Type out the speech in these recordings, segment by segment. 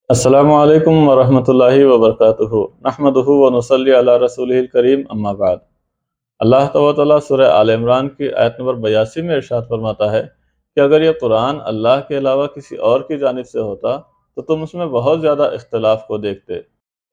السلام علیکم ورحمۃ اللہ وبرکاتہ نحمدہ و نصلی علی رسولہ الکریم اما بعد۔ اللہ تعالیٰ سورہ آل عمران کی آیت نمبر 82 میں ارشاد فرماتا ہے کہ اگر یہ قرآن اللہ کے علاوہ کسی اور کی جانب سے ہوتا تو تم اس میں بہت زیادہ اختلاف کو دیکھتے۔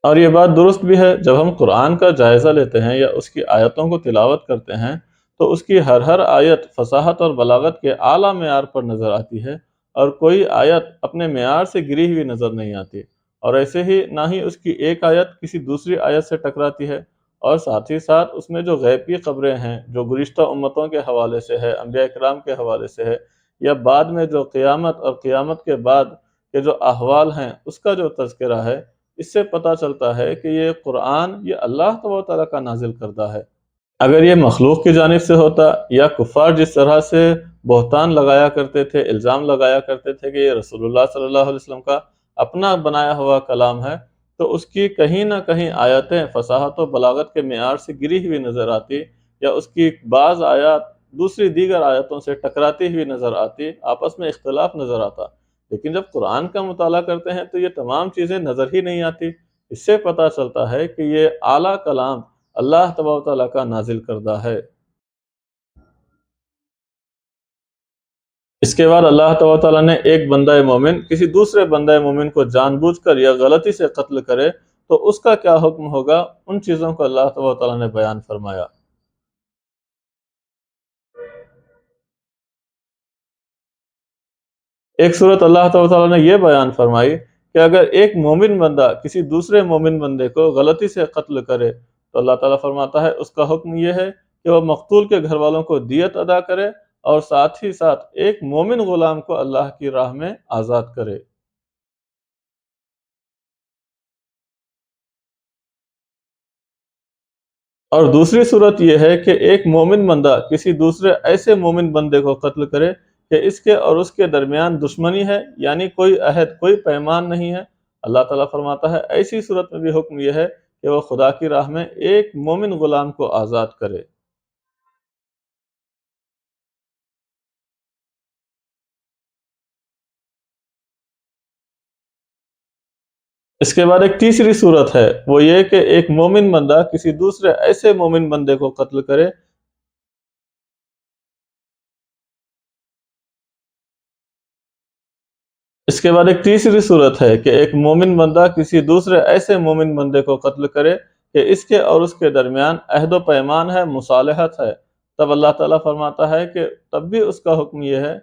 اور یہ بات درست بھی ہے، جب ہم قرآن کا جائزہ لیتے ہیں یا اس کی آیتوں کو تلاوت کرتے ہیں تو اس کی ہر آیت فصاحت اور بلاغت کے اعلیٰ معیار پر نظر آتی ہے، اور کوئی آیت اپنے معیار سے گری ہوئی نظر نہیں آتی، اور ایسے ہی نہ ہی اس کی ایک آیت کسی دوسری آیت سے ٹکراتی ہے۔ اور ساتھ ہی ساتھ اس میں جو غیبی خبریں ہیں، جو گزشتہ امتوں کے حوالے سے ہے، انبیاء کرام کے حوالے سے ہے، یا بعد میں جو قیامت اور قیامت کے بعد کے جو احوال ہیں اس کا جو تذکرہ ہے، اس سے پتہ چلتا ہے کہ یہ قرآن یہ اللہ تعالیٰ کا نازل کردہ ہے۔ اگر یہ مخلوق کی جانب سے ہوتا، یا کفار جس طرح سے بہتان لگایا کرتے تھے، الزام لگایا کرتے تھے کہ یہ رسول اللہ صلی اللہ علیہ وسلم کا اپنا بنایا ہوا کلام ہے، تو اس کی کہیں نہ کہیں آیتیں فصاحت و بلاغت کے معیار سے گری ہوئی نظر آتی، یا اس کی بعض آیات دوسری دیگر آیتوں سے ٹکراتی ہوئی نظر آتی، آپس میں اختلاف نظر آتا۔ لیکن جب قرآن کا مطالعہ کرتے ہیں تو یہ تمام چیزیں نظر ہی نہیں آتی۔ اس سے پتہ چلتا ہے کہ یہ اعلیٰ کلام اللہ تبارک و تعالیٰ کا نازل کردہ ہے۔ اس کے بعد اللہ تبارک و تعالیٰ نے ایک بندہ مومن کسی دوسرے بندہ مومن کو جان بوجھ کر یا غلطی سے قتل کرے تو اس کا کیا حکم ہوگا، ان چیزوں کو اللہ تبارک و تعالیٰ نے بیان فرمایا۔ ایک صورت اللہ تبارک و تعالیٰ نے یہ بیان فرمائی کہ اگر ایک مومن بندہ کسی دوسرے مومن بندے کو غلطی سے قتل کرے تو اللہ تعالیٰ فرماتا ہے اس کا حکم یہ ہے کہ وہ مقتول کے گھر والوں کو دیت ادا کرے، اور ساتھ ہی ساتھ ایک مومن غلام کو اللہ کی راہ میں آزاد کرے۔ اور دوسری صورت یہ ہے کہ ایک مومن بندہ کسی دوسرے ایسے مومن بندے کو قتل کرے کہ اس کے اور اس کے درمیان دشمنی ہے، یعنی کوئی عہد، کوئی پیمان نہیں ہے۔ اللہ تعالیٰ فرماتا ہے ایسی صورت میں بھی حکم یہ ہے کہ وہ خدا کی راہ میں ایک مومن غلام کو آزاد کرے۔ اس کے بعد ایک تیسری صورت ہے، وہ یہ کہ ایک مومن بندہ کسی دوسرے ایسے مومن بندے کو قتل کرے۔ اس کے بعد ایک تیسری صورت ہے کہ ایک مومن بندہ کسی دوسرے ایسے مومن بندے کو قتل کرے کہ اس کے اور اس کے درمیان عہد و پیمان ہے، مصالحت ہے۔ تب اللہ تعالیٰ فرماتا ہے کہ تب بھی اس کا حکم یہ ہے۔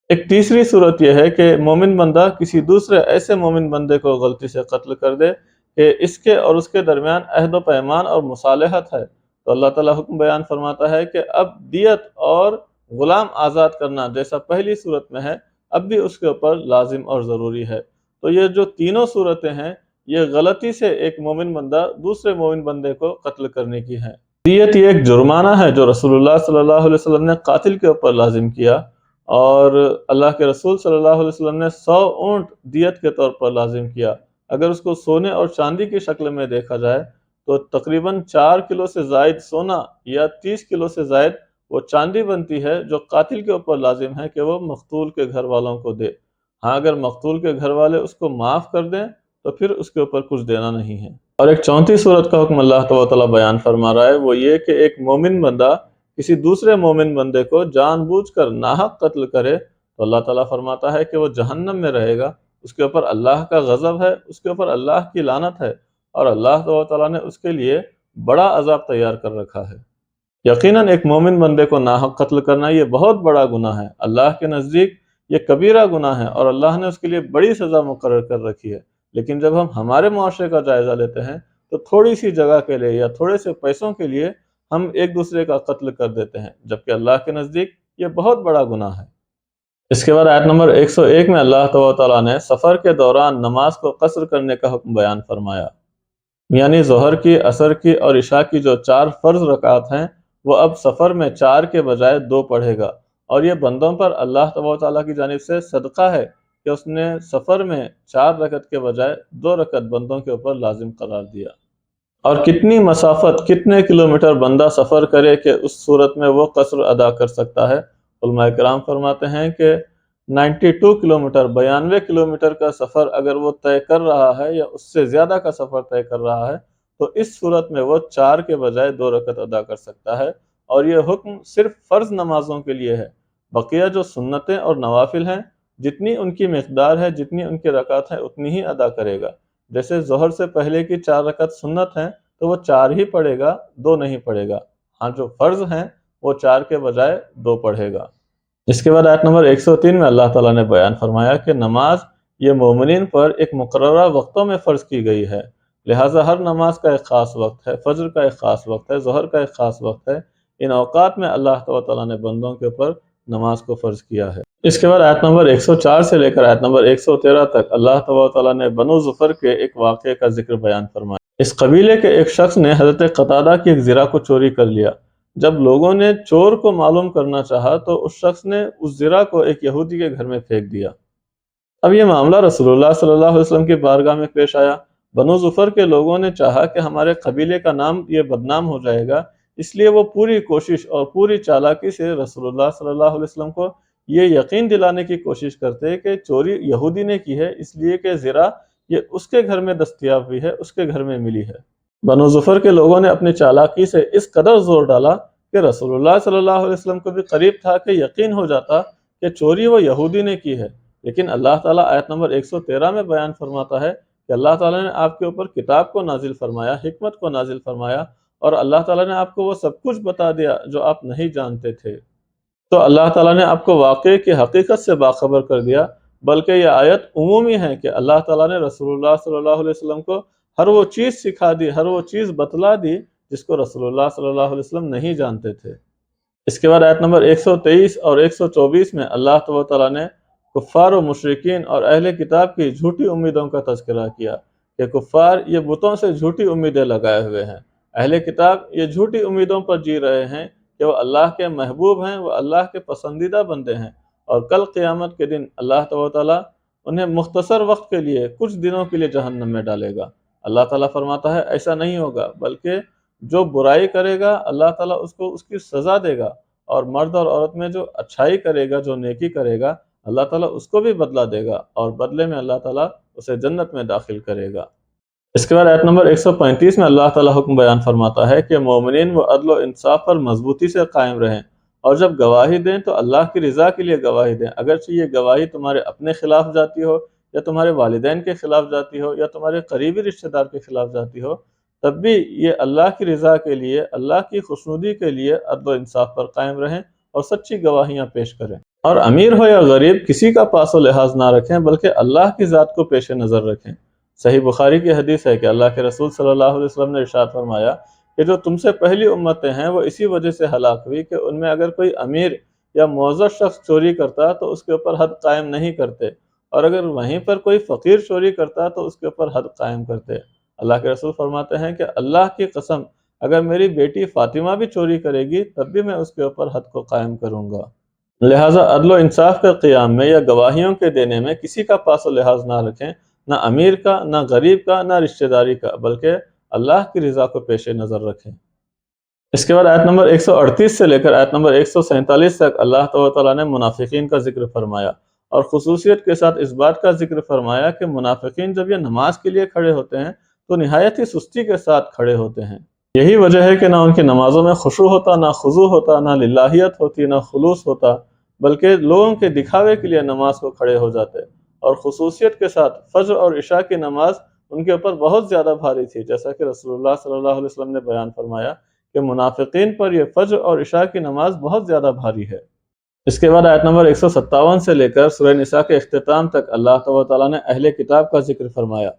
ایک تیسری صورت یہ ہے کہ مومن بندہ کسی دوسرے ایسے مومن بندے کو غلطی سے قتل کر دے کہ اس کے اور اس کے درمیان عہد و پیمان اور مصالحت ہے، تو اللہ تعالیٰ حکم بیان فرماتا ہے کہ اب دیت اور غلام آزاد کرنا جیسا پہلی صورت میں ہے، اب بھی اس کے اوپر لازم اور ضروری ہے۔ تو یہ جو تینوں صورتیں ہیں، یہ غلطی سے ایک مومن بندہ دوسرے مومن بندے کو قتل کرنے کی ہیں۔ دیت یہ ایک جرمانہ ہے جو رسول اللہ صلی اللہ علیہ وسلم نے قاتل کے اوپر لازم کیا، اور اللہ کے رسول صلی اللہ علیہ وسلم نے 100 اونٹ دیت کے طور پر لازم کیا۔ اگر اس کو سونے اور چاندی کی شکل میں دیکھا جائے تو تقریباً 4 کلو سے زائد سونا یا 30 کلو سے زائد وہ چاندی بنتی ہے جو قاتل کے اوپر لازم ہے کہ وہ مقتول کے گھر والوں کو دے۔ ہاں، اگر مقتول کے گھر والے اس کو معاف کر دیں تو پھر اس کے اوپر کچھ دینا نہیں ہے۔ اور ایک چوتھی صورت کا حکم اللہ تعالیٰ بیان فرما رہا ہے، وہ یہ کہ ایک مومن بندہ کسی دوسرے مومن بندے کو جان بوجھ کر ناحق قتل کرے تو اللہ تعالیٰ فرماتا ہے کہ وہ جہنم میں رہے گا، اس کے اوپر اللہ کا غضب ہے، اس کے اوپر اللہ کی لعنت ہے، اور اللہ تعالیٰ نے اس کے لیے بڑا عذاب تیار کر رکھا ہے۔ یقیناً ایک مومن بندے کو ناحق قتل کرنا یہ بہت بڑا گناہ ہے، اللہ کے نزدیک یہ کبیرہ گناہ ہے، اور اللہ نے اس کے لیے بڑی سزا مقرر کر رکھی ہے۔ لیکن جب ہم ہمارے معاشرے کا جائزہ لیتے ہیں تو تھوڑی سی جگہ کے لیے یا تھوڑے سے پیسوں کے لیے ہم ایک دوسرے کا قتل کر دیتے ہیں، جبکہ اللہ کے نزدیک یہ بہت بڑا گناہ ہے۔ اس کے بعد آیت نمبر 101 میں اللہ تعالیٰ نے سفر کے دوران نماز کو قصر کرنے کا حکم بیان فرمایا، یعنی ظہر کی، عصر کی اور عشاء کی جو 4 فرض رکعات ہیں وہ اب سفر میں 4 کے بجائے 2 پڑھے گا، اور یہ بندوں پر اللہ تعالیٰ کی جانب سے صدقہ ہے کہ اس نے سفر میں 4 رکعت کے بجائے 2 رکعت بندوں کے اوپر لازم قرار دیا۔ اور کتنی مسافت، کتنے کلومیٹر بندہ سفر کرے کہ اس صورت میں وہ قصر ادا کر سکتا ہے، علماء کرام فرماتے ہیں کہ 92 کلومیٹر 92 کلومیٹر کا سفر اگر وہ طے کر رہا ہے یا اس سے زیادہ کا سفر طے کر رہا ہے تو اس صورت میں وہ 4 کے بجائے 2 رکعت ادا کر سکتا ہے، اور یہ حکم صرف فرض نمازوں کے لیے ہے۔ بقیہ جو سنتیں اور نوافل ہیں، جتنی ان کی مقدار ہے، جتنی ان کی رکعت ہے، اتنی ہی ادا کرے گا۔ جیسے ظہر سے پہلے کی 4 رکعت سنت ہیں تو وہ 4 ہی پڑھے گا، 2 نہیں پڑھے گا۔ ہاں جو فرض ہیں وہ 4 کے بجائے 2 پڑھے گا۔ اس کے بعد آیت نمبر 103 میں اللہ تعالیٰ نے بیان فرمایا کہ نماز یہ مومنین پر ایک مقررہ وقتوں میں فرض کی گئی ہے، لہٰذا ہر نماز کا ایک خاص وقت ہے، فجر کا ایک خاص وقت ہے، ظہر کا ایک خاص وقت ہے۔ ان اوقات میں اللہ تعالیٰ نے بندوں کے اوپر نماز کو فرض کیا ہے۔ اس کے بعد آیت نمبر 104 سے لے کر آیت نمبر 113 تک اللہ تعالیٰ نے بنو ظفر کے ایک واقعے کا ذکر بیان فرمایا۔ اس قبیلے کے ایک شخص نے حضرت قتادہ کی ایک زرہ کو چوری کر لیا۔ جب لوگوں نے چور کو معلوم کرنا چاہا تو اس شخص نے اس زرہ کو ایک یہودی کے گھر میں پھینک دیا۔ اب یہ معاملہ رسول اللہ صلی اللہ علیہ وسلم کی بارگاہ میں پیش آیا۔ بنو ظفر کے لوگوں نے چاہا کہ ہمارے قبیلے کا نام یہ بدنام ہو جائے گا، اس لیے وہ پوری کوشش اور پوری چالاکی سے رسول اللہ صلی اللہ علیہ وسلم کو یہ یقین دلانے کی کوشش کرتے کہ چوری یہودی نے کی ہے، اس لیے کہ زرہ یہ اس کے گھر میں دستیاب ہوئی ہے، اس کے گھر میں ملی ہے۔ بنو ظفر کے لوگوں نے اپنی چالاکی سے اس قدر زور ڈالا کہ رسول اللہ صلی اللہ علیہ وسلم کو بھی قریب تھا کہ یقین ہو جاتا کہ چوری وہ یہودی نے کی ہے، لیکن اللہ تعالیٰ آیت نمبر 113 میں بیان فرماتا ہے کہ اللہ تعالیٰ نے آپ کے اوپر کتاب کو نازل فرمایا، حکمت کو نازل فرمایا، اور اللہ تعالیٰ نے آپ کو وہ سب کچھ بتا دیا جو آپ نہیں جانتے تھے۔ تو اللہ تعالیٰ نے آپ کو واقعے کی حقیقت سے باخبر کر دیا، بلکہ یہ آیت عمومی ہے کہ اللہ تعالیٰ نے رسول اللہ صلی اللہ علیہ وسلم کو ہر وہ چیز سکھا دی، ہر وہ چیز بتلا دی جس کو رسول اللہ صلی اللہ علیہ وسلم نہیں جانتے تھے۔ اس کے بعد آیت نمبر 123 اور 124 میں اللہ تعالیٰ نے کفار و مشرکین اور اہل کتاب کی جھوٹی امیدوں کا تذکرہ کیا کہ کفار یہ بتوں سے جھوٹی امیدیں لگائے ہوئے ہیں، اہل کتاب یہ جھوٹی امیدوں پر جی رہے ہیں کہ وہ اللہ کے محبوب ہیں، وہ اللہ کے پسندیدہ بندے ہیں، اور کل قیامت کے دن اللہ تعالیٰ انہیں مختصر وقت کے لیے کچھ دنوں کے لیے جہنم میں ڈالے گا۔ اللہ تعالیٰ فرماتا ہے ایسا نہیں ہوگا، بلکہ جو برائی کرے گا اللہ تعالیٰ اس کو اس کی سزا دے گا، اور مرد اور عورت میں جو اچھائی کرے گا، جو نیکی کرے گا، اللہ تعالیٰ اس کو بھی بدلہ دے گا، اور بدلے میں اللہ تعالیٰ اسے جنت میں داخل کرے گا۔ اس کے بعد آیت نمبر 135 میں اللہ تعالیٰ حکم بیان فرماتا ہے کہ مومنین وہ عدل و انصاف پر مضبوطی سے قائم رہیں، اور جب گواہی دیں تو اللہ کی رضا کے لیے گواہی دیں، اگرچہ یہ گواہی تمہارے اپنے خلاف جاتی ہو، یا تمہارے والدین کے خلاف جاتی ہو، یا تمہارے قریبی رشتہ دار کے خلاف جاتی ہو، تب بھی یہ اللہ کی رضا کے لیے، اللہ کی خوشنودی کے لیے عدل و انصاف پر قائم رہیں اور سچی گواہیاں پیش کریں۔ اور امیر ہو یا غریب کسی کا پاس و لحاظ نہ رکھیں، بلکہ اللہ کی ذات کو پیش نظر رکھیں۔ صحیح بخاری کی حدیث ہے کہ اللہ کے رسول صلی اللہ علیہ وسلم نے ارشاد فرمایا کہ جو تم سے پہلی امتیں ہیں وہ اسی وجہ سے ہلاک ہوئی کہ ان میں اگر کوئی امیر یا معزز شخص چوری کرتا تو اس کے اوپر حد قائم نہیں کرتے، اور اگر وہیں پر کوئی فقیر چوری کرتا تو اس کے اوپر حد قائم کرتے۔ اللہ کے رسول فرماتے ہیں کہ اللہ کی قسم اگر میری بیٹی فاطمہ بھی چوری کرے گی تب بھی میں اس کے اوپر حد کو قائم کروں گا۔ لہٰذا عدل و انصاف کے قیام میں یا گواہیوں کے دینے میں کسی کا پاس و لحاظ نہ رکھیں، نہ امیر کا، نہ غریب کا، نہ رشتہ داری کا، بلکہ اللہ کی رضا کو پیش نظر رکھیں۔ اس کے بعد آیت نمبر 138 سے لے کر آیت نمبر 147 تک اللہ تعالیٰ نے منافقین کا ذکر فرمایا، اور خصوصیت کے ساتھ اس بات کا ذکر فرمایا کہ منافقین جب یہ نماز کے لیے کھڑے ہوتے ہیں تو نہایت ہی سستی کے ساتھ کھڑے ہوتے ہیں۔ یہی وجہ ہے کہ نہ ان کی نمازوں میں خشوع ہوتا، نہ خضوع ہوتا، نہ للہیت ہوتی، نہ خلوص ہوتا، بلکہ لوگوں کے دکھاوے کے لیے نماز کو کھڑے ہو جاتے۔ اور خصوصیت کے ساتھ فجر اور عشاء کی نماز ان کے اوپر بہت زیادہ بھاری تھی، جیسا کہ رسول اللہ صلی اللہ علیہ وسلم نے بیان فرمایا کہ منافقین پر یہ فجر اور عشاء کی نماز بہت زیادہ بھاری ہے۔ اس کے بعد آیت نمبر 157 سے لے کر سورہ نساء کے اختتام تک اللہ تعالیٰ نے اہل کتاب کا ذکر فرمایا،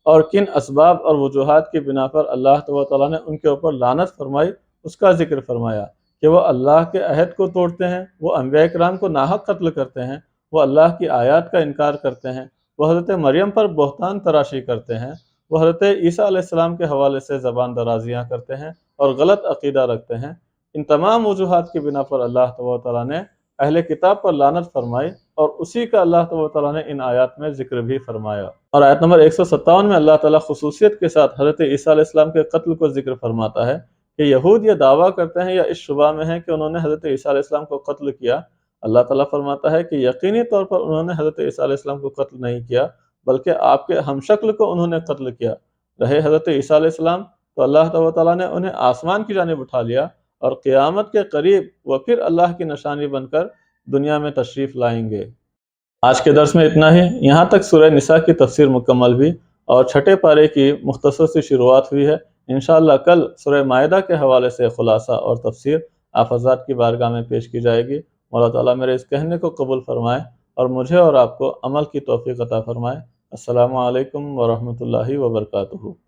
اور کن اسباب اور وجوہات کی بنا پر اللہ تعالیٰ نے ان کے اوپر لعنت فرمائی اس کا ذکر فرمایا کہ وہ اللہ کے عہد کو توڑتے ہیں، وہ انبیاء کرام کو ناحق قتل کرتے ہیں، وہ اللہ کی آیات کا انکار کرتے ہیں، وہ حضرت مریم پر بہتان تراشی کرتے ہیں، وہ حضرت عیسیٰ علیہ السلام کے حوالے سے زبان درازیاں کرتے ہیں اور غلط عقیدہ رکھتے ہیں۔ ان تمام وجوہات کی بنا پر اللہ تعالیٰ نے اہل کتاب پر لعنت فرمائی، اور اسی کا اللہ تعالیٰ نے ان آیات میں ذکر بھی فرمایا۔ اور آیت نمبر 157 میں اللہ تعالیٰ خصوصیت کے ساتھ حضرت عیسیٰ علیہ السلام کے قتل کو ذکر فرماتا ہے کہ یہود یہ دعویٰ کرتے ہیں یا اس شبہ میں ہیں کہ انہوں نے حضرت عیسیٰ علیہ السلام کو قتل کیا، اللہ تعالیٰ فرماتا ہے کہ یقینی طور پر انہوں نے حضرت عیسیٰ علیہ السلام کو قتل نہیں کیا، بلکہ آپ کے ہم شکل کو انہوں نے قتل کیا۔ رہے حضرت عیسیٰ علیہ السلام تو اللہ تعالیٰ نے انہیں آسمان کی جانب اٹھا لیا اور قیامت کے قریب وہ پھر اللہ کی نشانی بن کر دنیا میں تشریف لائیں گے۔ آج کے درس میں اتنا ہی۔ یہاں تک سورہ نساء کی تفسیر مکمل ہوئی اور چھٹے پارے کی مختصر سی شروعات ہوئی ہے۔ انشاءاللہ کل سورہ مائدہ کے حوالے سے خلاصہ اور تفسیر آپ حضرات کی بارگاہ میں پیش کی جائے گی۔ مولا تعالیٰ میرے اس کہنے کو قبول فرمائے اور مجھے اور آپ کو عمل کی توفیق عطا فرمائے۔ السلام علیکم ورحمۃ اللہ وبرکاتہ۔